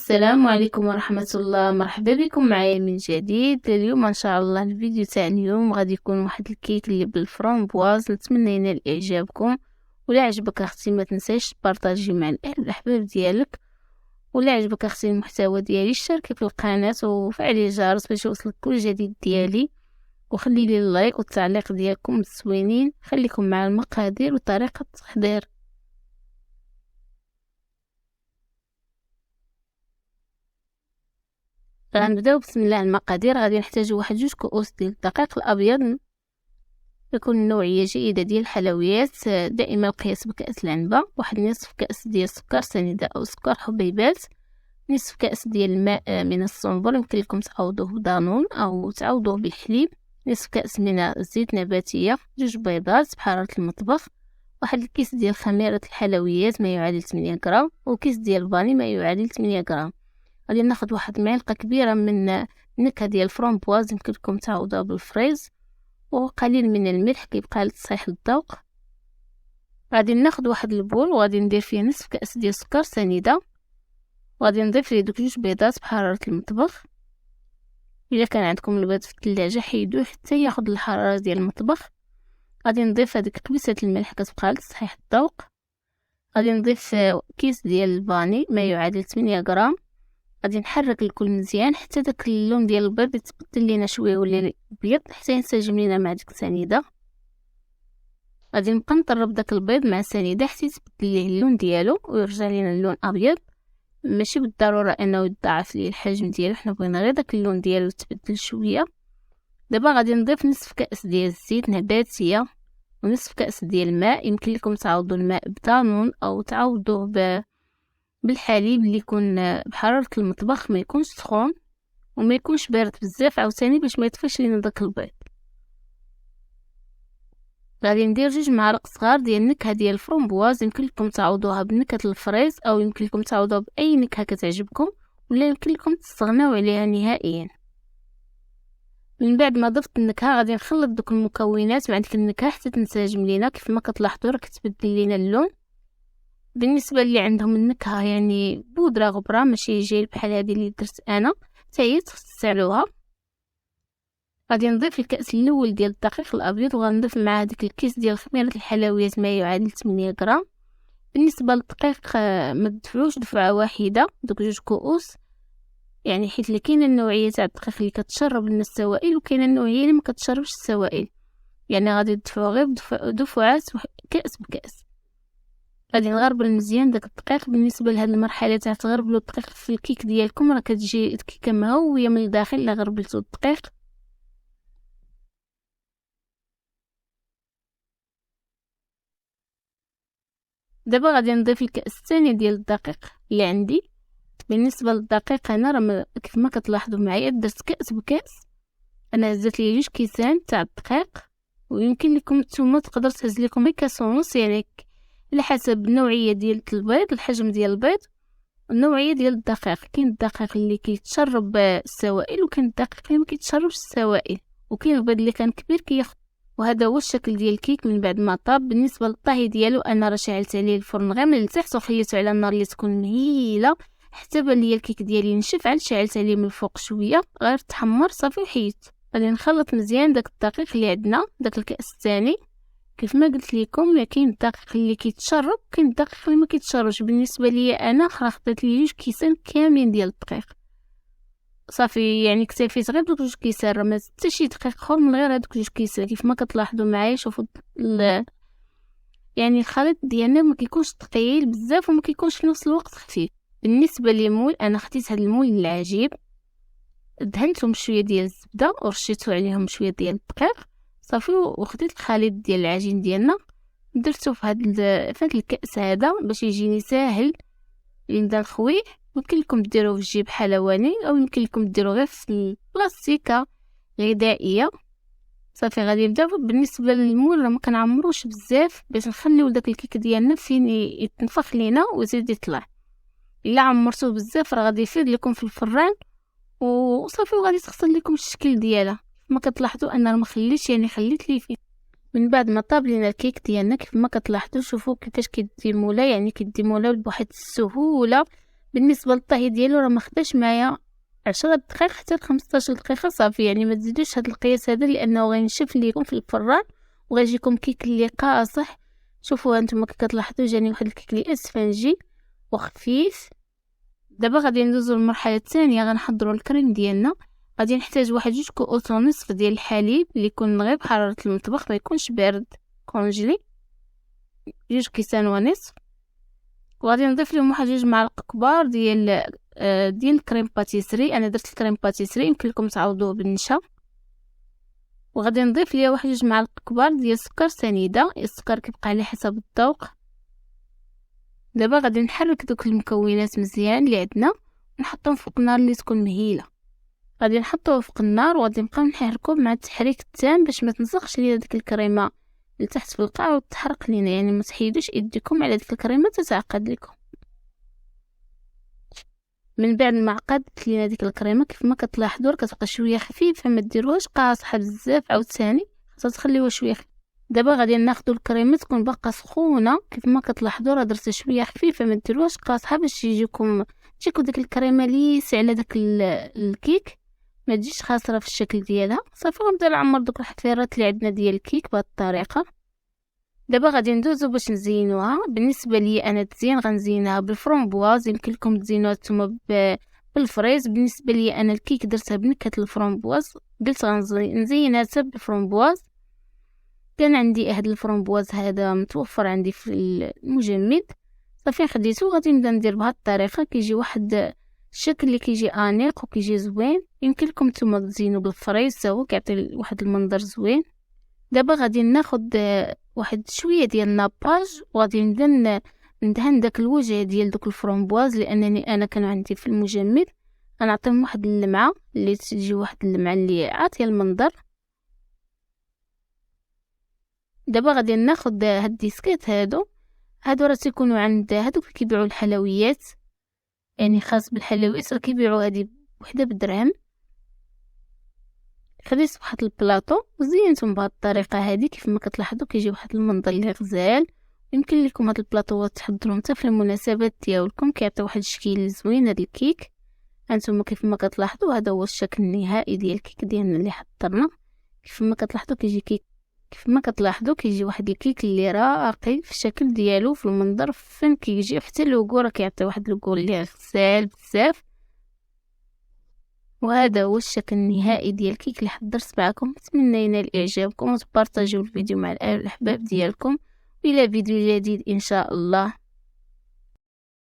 السلام عليكم ورحمة الله. مرحبا بكم معايا من جديد. اليوم ان شاء الله الفيديو تاع اليوم غادي يكون واحد الكيك اللي بالفرامبواز. نتمنى ينال اعجابكم، ولا عجبك اختي ما تنساش تبارطاجي مع الاهل والاحباب ديالك، ولا عجبك اختي المحتوى ديالي اشتركي في القناة وفعلي الجرس باش يوصلك كل جديد ديالي، وخلي لي اللايك والتعليق ديالكم الزوينين. خليكم مع المقادير وطريقة التحضير. غنبداو بسم الله. المقادير غادي نحتاجو واحد 2 كؤوس ديال الدقيق الابيض، يكون نوعيه جيده ديال الحلويات، دائما القياس بكاس العنبه، واحد نصف كاس ديال سكر سنيده او سكر حبيبات، نصف كاس ديال الماء من الصنبور، يمكن لكم تعوضوه بدانون او تعوضوه بالحليب، نصف كاس من الزيت نباتيه، 2 بيضات بحراره المطبخ، واحد الكيس ديال خميره الحلويات ما يعادل 8 غرام، وكيس ديال الفاني ما يعادل 8 غرام. غادي ناخذ واحد معلقه كبيره من نكهه ديال الفرامبواز، يمكن لكم تعوضوها بالفريز، وقليل من الملح كيبقى لتصحيح الذوق. غادي ناخذ واحد البول وغادي ندير فيه نصف كاس ديال السكر سنيده، وغادي نضيف ليه دوك 2 بيضات بحراره المطبخ. الا كان عندكم البيض في الثلاجه حيدوه حتى ياخذ الحراره ديال المطبخ. غادي نضيف هذيك قبيصه الملح كتبقى لتصحيح الذوق. غادي نضيف كيس ديال الفاني ما يعادل 8 غرام. غادي نحرك الكل مزيان حتى داك اللون ديال البيض يتبدل لينا شويه ولا ابيض حتى ينسجم لينا مع ديك السنيده. غادي نبقى نطرب داك البيض مع السنيده حتى يتبدل ليه اللون ديالو ويرجع لينا اللون ابيض. ماشي بالضروره انه يضاعف ليه الحجم ديالو، حنا بغينا غير داك اللون ديالو يتبدل شويه. دابا غادي نضيف نصف كاس ديال الزيت نباتيه ونصف كاس ديال الماء، يمكن لكم تعوضوا الماء بدانون او تعوضوه بالحليب اللي يكون بحراره المطبخ، ما يكونش سخون وما يكونش بارد بزاف عاوتاني باش ما يطفيش لينا داك البيض. غادي ندير 2 معالق صغار ديال النكهه ديال الفرامبواز، يمكن لكم تعوضوها بنكهه الفريز او يمكن لكم تعوضوها باي نكهه كتعجبكم، ولا يمكن لكم تستغناو عليها نهائيا. من بعد ما ضفت النكهه غادي نخلط دوك المكونات مع ديك النكهه حتى تنسجم لينا. كيف ما كتلاحظوا راه كتبدل لينا اللون. بالنسبه اللي عندهم النكهه يعني بودره غبره ماشي جيل بحال هذه اللي درت انا، حتى هي تستعملوها. غادي نضيف الكاس الاول ديال الدقيق الابيض، وغنضيف مع هذيك الكيس ديال خميره الحلويات ما يعادل 8 غرام. بالنسبه للدقيق ما تدفعوش دفعه واحده، دوك 2 كؤوس، يعني حيت اللي كاينه النوعيه تاع الدقيق اللي كتشرب لنا السوائل وكاينه النوعيه اللي ما كتشربش السوائل، يعني غادي تدفعوا غير دفعات كاس بكاس. غادي نغربل مزيان داك الدقيق. بالنسبه لهاد المرحله تاع تغربلوا الدقيق في الكيك ديالكم راه كتجي الكيكه مهويه من الداخل الا غربلتوا الدقيق. دابا غادي نضيف الكاس الثاني ديال الدقيق اللي عندي. بالنسبه للدقيق انا راه كيف ما كتلاحظوا معايا درت كاس بكاس. انا هزت لي 2 كيسان تاع الدقيق، ويمكن لكم نتوما تقدر تهز لكم غير كاس ونص، يعني على حسب النوعيه ديال البيض، الحجم ديال البيض، النوعيه ديال الدقيق. كاين الدقيق اللي كيتشرب السوائل، وكاين الدقيق اللي ما كيتشربش السوائل، وكاين البيض اللي كان كبير كياخذ. وهذا هو الشكل ديال الكيك من بعد ما طاب. بالنسبه للطهي ديالو انا راه شعلت عليه الفرن غير من التحت وخليته على النار اللي تكون مهيله حتى بان ليا الكيك ديالي نشف. عاد شعلت عليه من الفوق شويه غير تحمر صافي وحيت. غادي نخلط مزيان داك الدقيق اللي عندنا، داك الكاس الثاني. كيف ما قلت لكم كاين الدقيق اللي كيتشرب وكاين الدقيق اللي ما كيتشربش. بالنسبه لي انا خلطت لي 2 كيسان كاملين ديال الدقيق صافي، يعني اكتفيت غير بدوك 2 كيسان، راه ما حتى شي دقيق اخر من غير هذوك 2 كيسان. كيف ما كتلاحظوا معايا شوفوا يعني الخليط ديالنا ما كيكونش ثقيل بزاف وما كيكونش في نفس الوقت خفيف. بالنسبه للمول انا خديت هذا المول العجيب، دهنتهم شويه ديال الزبده ورشيتو عليهم شويه ديال الدقيق صافي، وخديت الخليط ديال العجين ديالنا درتو في هاد الكاس هذا باش يجيني ساهل نبدا نخويه. يمكن لكم ديروه في جيب حلواني او يمكن لكم ديروه غير في البلاستيكه غذائيه صافي. غادي نبدا. بالنسبه للمول راه ما كنعمروش بزاف باش نخليو داك الكيك ديالنا فين يتنفخ لينا ويزيد يطلع. الا عمرتوه بزاف راه غادي يفيد لكم في الفران وصافي، وغادي تغسل لكم الشكل ديالها. ما كتلاحظوا انا ما خليتش، يعني خليت لي فيه. من بعد ما طاب لينا الكيك ديالنا كيف ما كتلاحظوا شوفوا كيفاش كيديمولا، يعني كيديمولا بواحد السهوله بالنسبه للطهي ديالو راه ما خداش معايا 10 دقائق حتى 15 دقيقه صافي. يعني ما تزيدوش هذا القياس هذا لانه غينشف ليكم في الفران وغيجيكم كيك اللي قاصح. شوفوا انتم كي كتلاحظوا جاني واحد الكيك اللي اسفنجي وخفيف. دابا غادي ندوزو للمرحله الثانيه، غنحضروا الكريم ديالنا. غادي نحتاج واحد 2 كؤوس ونصف ديال الحليب اللي يكون غير بحراره المطبخ، ما يكونش بارد كونجلي، 2 كيسان ونصف. وغادي نضيف لهم واحد 2 معالق كبار ديال الكريم باتيسري. انا درت الكريم باتيسري، يمكن لكم تعوضوه بالنشا. وغادي نضيف ليها واحد 2 معالق كبار ديال السكر سنيده، السكر كيبقى على حسب الذوق. دابا غادي نحرك دوك المكونات مزيان اللي عندنا ونحطهم فوق النار اللي تكون مهيله. غادي نحطوه فوق النار وغادي نبقاو نحركوه مع التحريك التام باش ما تنسخش لينا ديك الكريمه لتحت في القاع وتحرق لينا. يعني ما تحيدوش ايديكم على ديك الكريمه تتعقد لكم. من بعد ما عقدت لينا ديك الكريمه كيف ما كتلاحظوا كتبقى شويه خفيفه، ما ديروهاش قاصحه بزاف عاوتاني، خاصها تخليوها شويه خفيفه. دابا غادي ناخذوا الكريمه تكون باقا سخونه، كيف ما كتلاحظوا راه درت شويه خفيفه، ما ديروهاش قاصحه باش تجيكم ديك الكريمه ليس على داك الكيك، ما تجيش خاسره في الشكل ديالها. صافي غنبدا نعمر دوك الحفيرات اللي عندنا ديال الكيك بهذه الطريقه. دابا غادي ندوزو باش نزينوها. بالنسبه لي انا التزيين غنزينها بالفرomboise، يمكن لكم تزينوها نتوما بالفريز. بالنسبه لي انا الكيك درتها بنكهه الفرomboise، قلت غنزينها حتى بالفرomboise. كان عندي هاد الفرomboise هذا متوفر عندي في المجمد، صافي خديته وغادي نبدا ندير بهذه الطريقه. كيجي واحد الشكل اللي كيجي انيق وكيجي زوين. يمكن لكم نتوما تزينوا بالفريز هو كيعطي واحد المنظر زوين. دابا غادي ناخذ واحد شويه ديال الناباج وغادي نبدا ندهن داك الوجه ديال دوك الفرomboise، لانني انا كانوا عندي في المجمد غنعطيهم واحد اللمعه اللي تجي واحد اللمعه اللي عاطيه المنظر. دابا غادي ناخذ هاد الديسكيت هادو راه تيكونوا عند هادوك اللي كيبيعوا الحلويات، يعني خاص بالحلويات راه كيبيعوا هادي وحده بدرهم. خديت واحد البلاطو وزينتهم بهذه الطريقه هذه. كيف ما كتلاحظوا كيجي واحد المنظر اللي غزال. يمكن لكم هاد البلاطوات تحضروهم حتى في المناسبات ديالكم، كيعطي واحد الشكل زوين هاد الكيك. انتم كيف ما كتلاحظوا هذا هو الشكل النهائي ديال الكيك ديالنا اللي حضرنا. كيف ما كتلاحظوا كيجي واحد الكيك اللي راقي في الشكل ديالو، في المنظر فين كيجي، حتى اللوغو راه كيعطي واحد اللوغو اللي غزال بزاف. وهذا هو الشكل النهائي ديال الكيك اللي حضرت معكم. نتمنى ينال اعجابكم وتبارطاجيو الفيديو مع الاحباب ديالكم. الى فيديو جديد ان شاء الله.